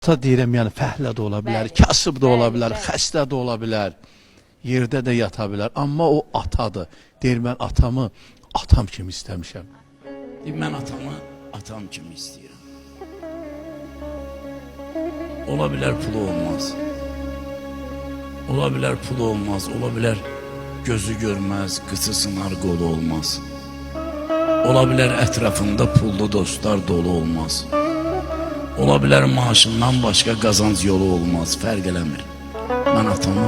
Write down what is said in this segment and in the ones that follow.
ata deyirəm, yəni fəhlə də ola bilər, kasıb da ola bilər, xəstə də ola bilər, yerdə də yata bilər. Amma o atadır. Deyir, mən atamı atam kimi istəmişəm. Mən atamı atam kimi istəyirəm. Ola bilər pulu olmaz. Ola bilər pulu olmaz. Ola bilər gözü görməz, qıçı sınar, qolu olmaz. Ola bilər ətrafında pullu dostlar dolu olmaz. Ola bilər maaşından başqa qazanc yolu olmaz. Fərq eləmir. Mən atamı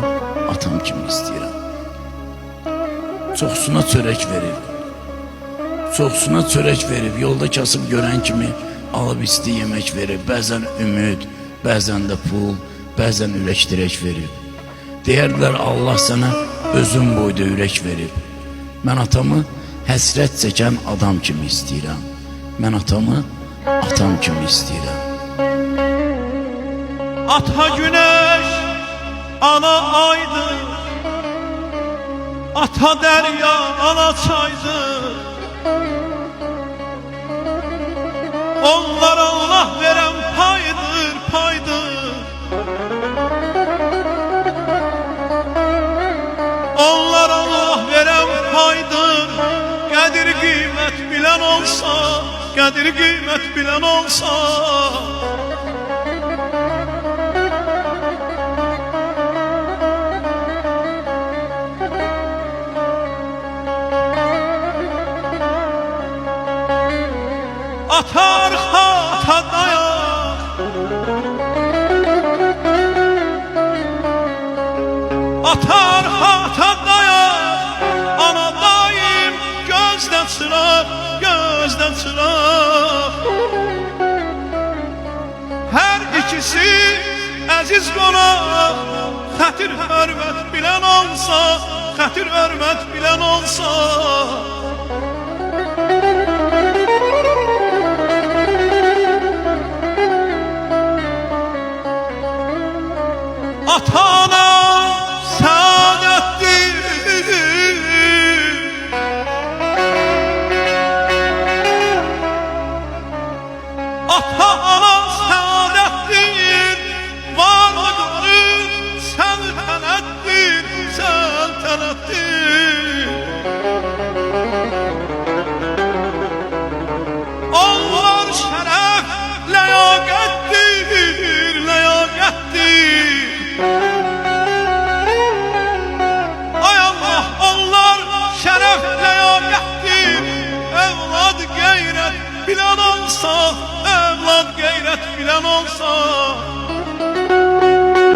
atam kimi istəyirəm. Çoxsuna çörək verib. Çoxsuna çörək verib. Yolda kasıb görən kimi alıb isti yemək verib. Bəzən ümid, bəzən də pul, bəzən ürək dirək verib. Deyərdilər, Allah sənə özün boyda ürək verib. Mən atamı həsrət çəkən adam kimi istəyirəm. Mən atamı atam kimi istəyirəm. Ata güneş, ana aydır, ata derya, ana çaydır. Onlara Allah veren paydır, paydır. Onlara Allah veren paydır. Qədir qiymət bilən olsa, qədir qiymət bilən olsa. Atar xata dayak, atar xata dayak, ana daim gözdən çıraq, gözdən çıraq. Hər ikisi əziz qonaq, xətir hörmət bilən olsa, xətir hörmət bilən olsa. Ata-ana